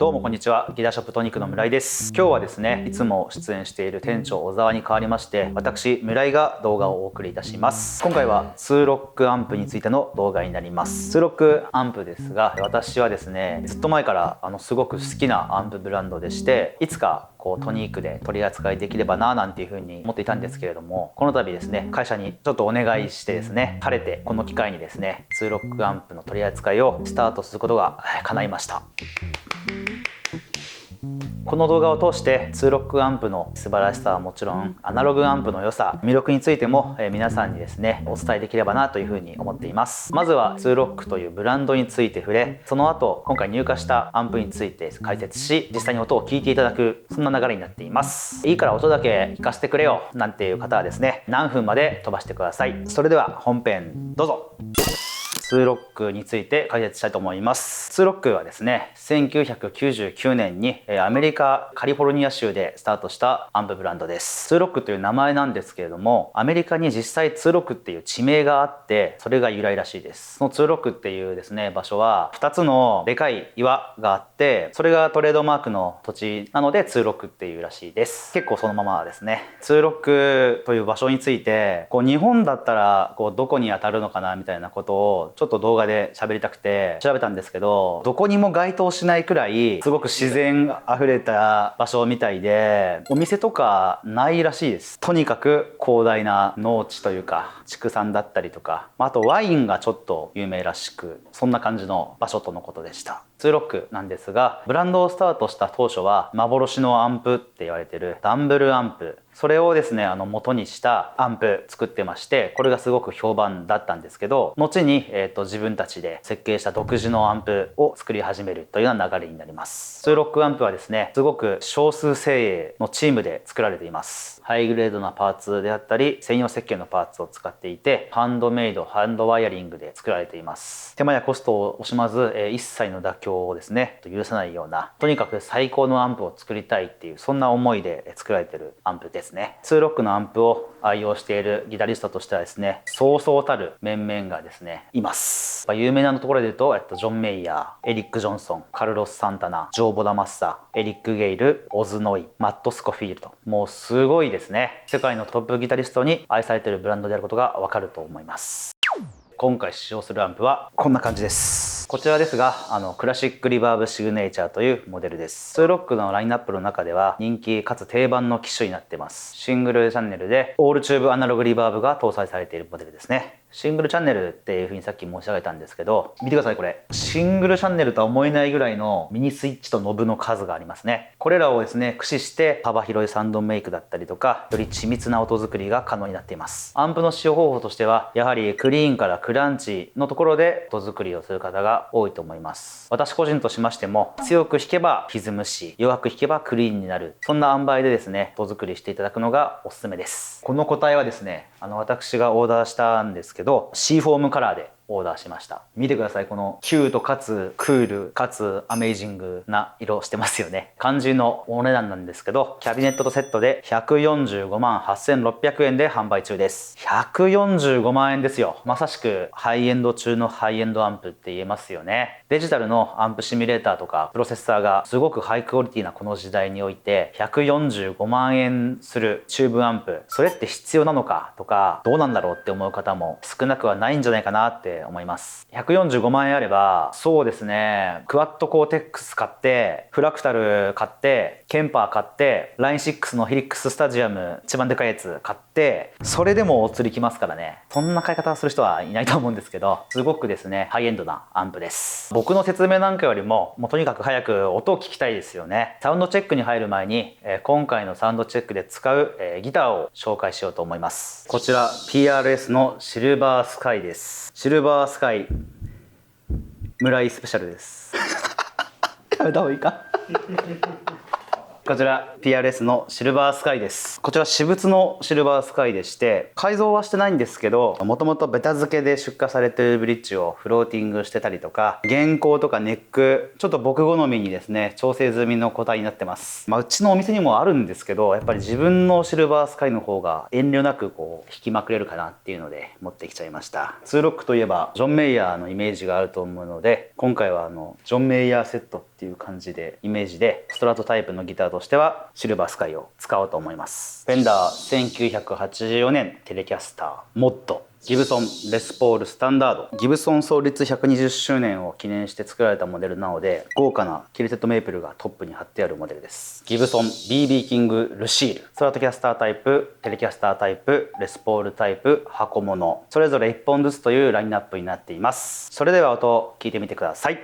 どうもこんにちは。ギターショップトニックの村井です。今日はですね、いつも出演している店長小沢に代わりまして、私村井が動画をお送りいたします。今回はツーロックアンプについての動画になります。ツーロックアンプですが、私はですね、ずっと前からすごく好きなアンプブランドでして、いつかトニークで取り扱いできればななんていう風に思っていたんですけれども、この度ですね、会社にちょっとお願いしてですね、晴れてこの機会にですね、ツーロックアンプの取り扱いをスタートすることが叶いました。この動画を通してツーロックアンプの素晴らしさはもちろん、アナログアンプの良さ、魅力についても皆さんにですねお伝えできればなというふうに思っています。まずはツーロックというブランドについて触れ、その後今回入荷したアンプについて解説し、実際に音を聞いていただく、そんな流れになっています。いいから音だけ聞かせてくれよなんていう方はですね、何分まで飛ばしてください。それでは本編どうぞ。ツーロックについて解説したいと思います。ツーロックはですね、1999年にアメリカカリフォルニア州でスタートしたアンプブランドです。ツーロックという名前なんですけれども、アメリカに実際ツーロックっていう地名があって、それが由来らしいです。そのツーロックっていうですね、場所は2つのでかい岩があって、それがトレードマークの土地なのでツーロックっていうらしいです。結構そのままですね。ツーロックという場所について、日本だったらどこに当たるのかなみたいなことをちょっと動画で喋りたくて調べたんですけど、どこにも該当しないくらいすごく自然あふれた場所みたいで、お店とかないらしいです。とにかく広大な農地というか畜産だったりとか、あとワインがちょっと有名らしく、そんな感じの場所とのことでした。ツーロックなんですが、ブランドをスタートした当初は幻のアンプって言われてるダンブルアンプ、それをですね元にしたアンプ作ってまして、これがすごく評判だったんですけど、後に、自分たちで設計した独自のアンプを作り始めるというような流れになります。ツーロックアンプはですね、すごく少数精鋭のチームで作られています。ハイグレードなパーツであったり専用設計のパーツを使っていて、ハンドメイドハンドワイヤリングで作られています。手間やコストを惜しまず、一切の妥協をですね許さないような、とにかく最高のアンプを作りたいっていう、そんな思いで作られているアンプですね。ツーロックのアンプを愛用しているギタリストとしてはですね、そうそうたる面々がですねいます。有名なところで言うと、ジョン・メイヤー、エリック・ジョンソン、カルロス・サンタナ、ジョー・ボダマッサ、エリック・ゲイル、オズ・ノイ、マット・スコフィールド、もうすごいですね。世界のトップギタリストに愛されているブランドであることがわかると思います。今回使用するアンプはこんな感じです。こちらですが、クラシックリバーブシグネーチャーというモデルです。ツーロックのラインナップの中では人気かつ定番の機種になっています。シングルチャンネルでオールチューブアナログリバーブが搭載されているモデルですね。シングルチャンネルっていう風にさっき申し上げたんですけど、見てください。これシングルチャンネルとは思えないぐらいのミニスイッチとノブの数がありますね。これらをですね駆使して幅広いサウンドメイクだったりとか、より緻密な音作りが可能になっています。アンプの使用方法としては、やはりクリーンからクランチのところで音作りをする方が多いと思います。私個人としましても、強く弾けば歪むし、弱く弾けばクリーンになる、そんな塩梅でですね音作りしていただくのがおすすめです。この個体はですね、私がオーダーしたんですけど、シーフォームカラーでオーダーしました。見てください。このキュートかつクールかつアメイジングな色してますよね。肝心のお値段なんですけど、キャビネットとセットで145万8600円で販売中です。145万円ですよ。まさしくハイエンド中のハイエンドアンプって言えますよね。デジタルのアンプシミュレーターとかプロセッサーがすごくハイクオリティなこの時代において、145万円するチューブアンプ、それって必要なのかとか、どうなんだろうって思う方も少なくはないんじゃないかなって思います。145万円あれば、そうですね、クワッドコーテックス買って、フラクタル買って、ケンパー買って、ライン6のヒリックススタジアム一番でかいやつ買って、それでもお釣りきますからね。そんな買い方をする人はいないと思うんですけど、すごくですねハイエンドなアンプです。僕の説明なんかよりもとにかく早く音を聞きたいですよね。サウンドチェックに入る前に、今回のサウンドチェックで使う、ギターを紹介しようと思います。こちら PRS のシルバースカイです。シルバースカイ村井スペシャルです。やめた方がいいかこちら PRS のシルバースカイです。こちら私物のシルバースカイでして、改造はしてないんですけど、もともとベタ付けで出荷されているブリッジをフローティングしてたりとか、原稿とかネック、ちょっと僕好みにですね、調整済みの個体になってます。うちのお店にもあるんですけど、やっぱり自分のシルバースカイの方が遠慮なくこう引きまくれるかなっていうので持ってきちゃいました。ツーロックといえばジョン・メイヤーのイメージがあると思うので、今回はジョン・メイヤーセットっていう感じでイメージで、ストラトタイプのギターとしてはシルバースカイを使おうと思います。フェンダー1984年テレキャスターモッド、ギブソンレスポールスタンダード、ギブソン創立120周年を記念して作られたモデルなので、豪華なキルテッドメープルがトップに貼ってあるモデルです。ギブソン BB キングルシール、ストラトキャスタータイプ、テレキャスタータイプ、レスポールタイプ、箱物、それぞれ1本ずつというラインナップになっています。それでは音を聞いてみてください。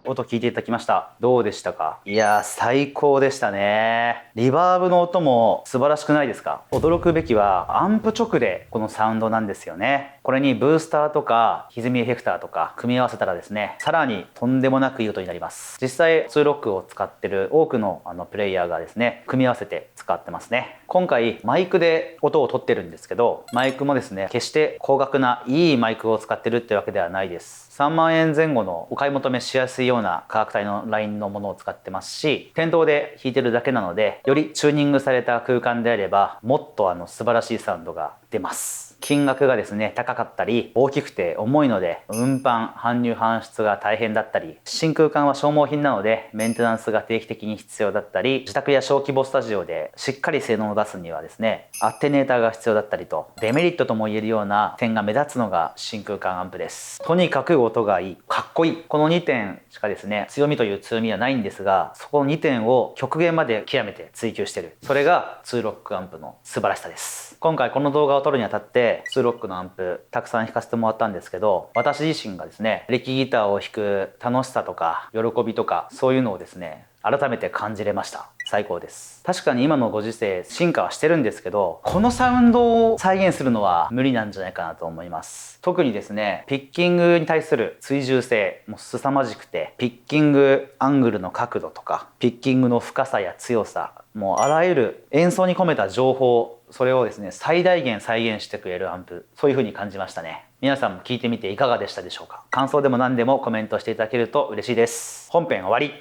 音聞いていただきました。どうでしたか？いやー、最高でしたね。リバーブの音も素晴らしくないですか？驚くべきはアンプ直でこのサウンドなんですよね。これにブースターとか歪みエフェクターとか組み合わせたらですね、さらにとんでもなくいい音になります。実際ツーロックを使ってる多くのプレイヤーがですね、組み合わせて使ってますね。今回マイクで音を取ってるんですけど、マイクもですね、決して高額ないいマイクを使ってるってわけではないです。3万円前後のお買い求めしやすいような価格帯のラインのものを使ってますし、店頭で弾いてるだけなので、よりチューニングされた空間であればもっと素晴らしいサウンドが出ます。金額がですね、高かったり大きくて重いので運搬搬入搬出が大変だったり、新空間は消耗品なのでメンテナンスが定期的に必要だったり、自宅や小規模スタジオでしっかり性能を出すにはですね、アテネーターが必要だったりと、デメリットとも言えるような点が目立つのが真空管アンプです。とにかく音がいい、かっこいい、この2点しかですね、強みという強みはないんですが、そこの2点を極限まで極めて追求してる、それがツーロックアンプの素晴らしさです。今回この動画を撮るにあたってツーロックのアンプたくさん弾かせてもらったんですけど、私自身がですね、エレキギターを弾く楽しさとか喜びとか、そういうのをですね、改めて感じれました。最高です。確かに今のご時世進化はしてるんですけど、このサウンドを再現するのは無理なんじゃないかなと思います。特にですね、ピッキングに対する追従性も凄まじくて、ピッキングアングルの角度とかピッキングの深さや強さ、もうあらゆる演奏に込めた情報、それをですね、最大限再現してくれるアンプ、そういう風に感じましたね。皆さんも聞いてみていかがでしたでしょうか？感想でも何でもコメントしていただけると嬉しいです。本編終わり。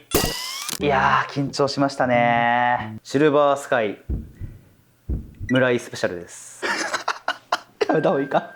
いやー、緊張しましたね。シルバースカイ村井スペシャルです。やめた方がいいか。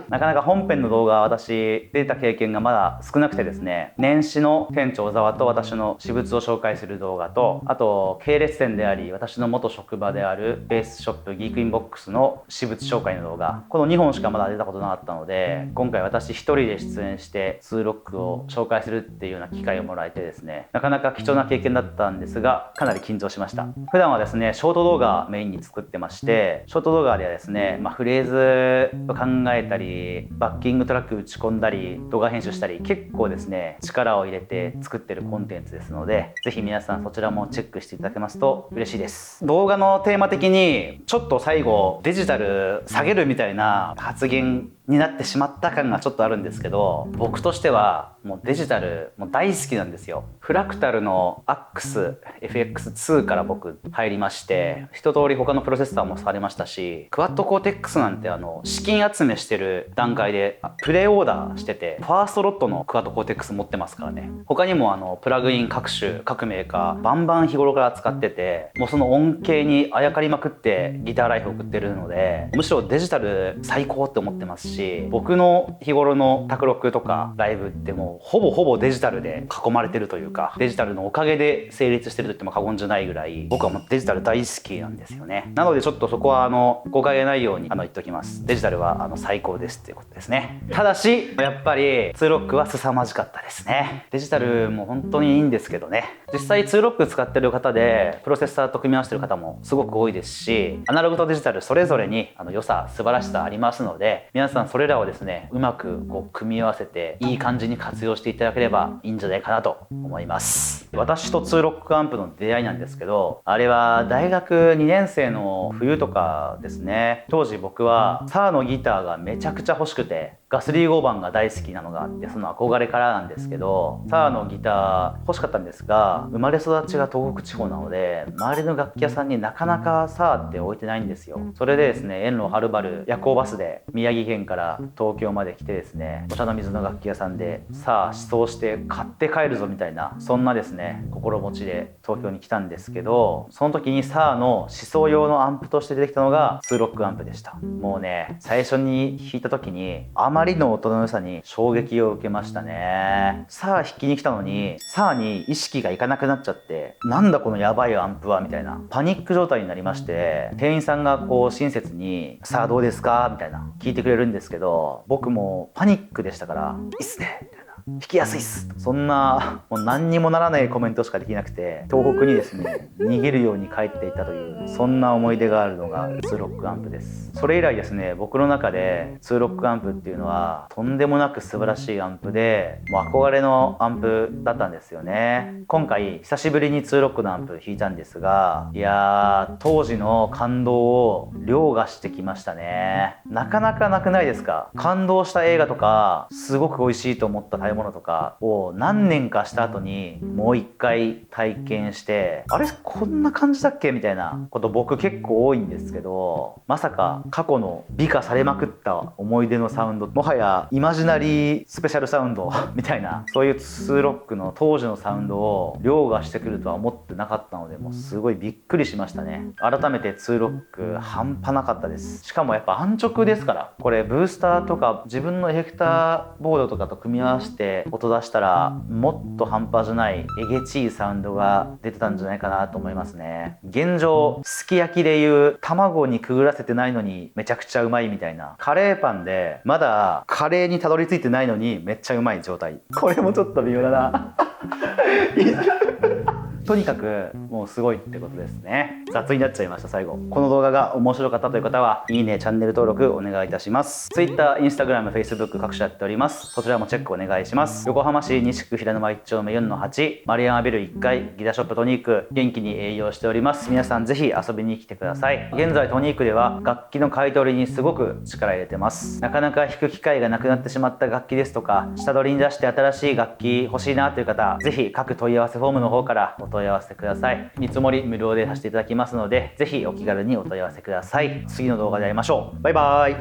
なかなか本編の動画は私出た経験がまだ少なくてですね、年始の店長小沢と私の私物を紹介する動画と、あと系列店であり私の元職場であるベースショップギークインボックスの私物紹介の動画、この2本しかまだ出たことなかったので、今回私一人で出演してツーロックを紹介するっていうような機会をもらえてですね、なかなか貴重な経験だったんですが、かなり緊張しました。普段はですね、ショート動画メインに作ってまして、ショート動画ではですね、フレーズと考えたり、バッキングトラック打ち込んだり、動画編集したり、結構ですね、力を入れて作ってるコンテンツですので、ぜひ皆さんそちらもチェックしていただけますと嬉しいです。動画のテーマ的にちょっと最後デジタル下げるみたいな発言になってしまった感がちょっとあるんですけど、僕としてはもうデジタルもう大好きなんですよ。フラクタルの AXE-FX2 から僕入りまして、一通り他のプロセッサーもされましたし、クワッドコーテックスなんて資金集めしてる段階でプレオーダーしてて、ファーストロットのクワッドコーテックス持ってますからね。他にもプラグイン各種各メーカーバンバン日頃から使ってて、もうその恩恵にあやかりまくってギターライフを送ってるので、むしろデジタル最高って思ってますし、僕の日頃の卓録とかライブってもうほぼデジタルで囲まれてるというか、デジタルのおかげで成立してると言っても過言じゃないぐらい、僕はもうデジタル大好きなんですよね。なのでちょっとそこは誤解がないように言っておきます。デジタルは最高ですっていうことですね。ただしやっぱりツーロックは凄まじかったですね。デジタルも本当にいいんですけどね、実際ツーロック使ってる方でプロセッサーと組み合わせてる方もすごく多いですし、アナログとデジタルそれぞれに良さ素晴らしさありますので、皆さんそれらをですね、うまく組み合わせていい感じに活用していただければいいんじゃないかなと思います。私とツーロックアンプの出会いなんですけど、あれは大学2年生の冬とかですね。当時僕はサーのギターがめちゃくちゃ欲しくて、ガスリー5番が大好きなのがあって、その憧れからなんですけど、サーのギター欲しかったんですが、生まれ育ちが東北地方なので周りの楽器屋さんになかなかサーって置いてないんですよ。それでですね、遠路はるばる夜行バスで宮城県から東京まで来てですね、お茶の水の楽器屋さんでさあ思想して買って帰るぞみたいな、そんなですね心持ちで東京に来たんですけど、その時にサーの思想用のアンプとして出てきたのがツーロックアンプでした。もうね、最初に弾いた時にあまりの音の良さに衝撃を受けましたね。サー弾きに来たのにサーに意識がいかなくなっちゃって、なんだこのやばいアンプはみたいなパニック状態になりまして、店員さんが親切にさあどうですかみたいな聞いてくれるんですけど、僕もパニックでしたから、いいっすねみたいな、弾きやすいっす。そんなもう何にもならないコメントしかできなくて、東北にですね逃げるように帰っていったという、そんな思い出があるのがツーロックアンプです。それ以来ですね、僕の中でツーロックアンプっていうのはとんでもなく素晴らしいアンプで、もう憧れのアンプだったんですよね。今回久しぶりにツーロックのアンプ弾いたんですが、いやー、当時の感動を凌駕してきましたね。なかなかなくないですか？感動した映画とか、すごく美味しいと思った食べ物とかを何年かした後にもう一回体験して、あれこんな感じだっけみたいなこと僕結構多いんですけど、まさか過去の美化されまくった思い出のサウンド、もはやイマジナリースペシャルサウンドみたいな、そういうツーロックの当時のサウンドを凌駕してくるとは思ってなかったので、もうすごいびっくりしましたね。改めてツーロック半端なかったです。しかもやっぱ安直ですから、これブースターとか自分のエフェクターボードとかと組み合わせて音出したら、もっと半端じゃないえげちいサウンドが出てたんじゃないかなと思いますね。現状すき焼きでいう卵にくぐらせてないのにめちゃくちゃうまいみたいな、カレーパンでまだカレーにたどり着いてないのにめっちゃうまい状態、これもちょっと微妙だなとにかくもうすごいってことですね。雑になっちゃいました最後。この動画が面白かったという方はいいね、チャンネル登録お願いいたします。 Twitter、Instagram、Facebook 各種やっております。そちらもチェックお願いします。横浜市西区平沼1丁目 4-8 丸山ビル1階ギターショップトニーク、元気に営業しております。皆さんぜひ遊びに来てください。現在トニークでは楽器の買い取りにすごく力入れてます。なかなか弾く機会がなくなってしまった楽器ですとか、下取りに出して新しい楽器欲しいなという方、ぜひ各問い合わせフォームの方からお問い合わせください。見積もり無料でさせていただきますので、ぜひお気軽にお問い合わせください。次の動画で会いましょう。バイバーイ。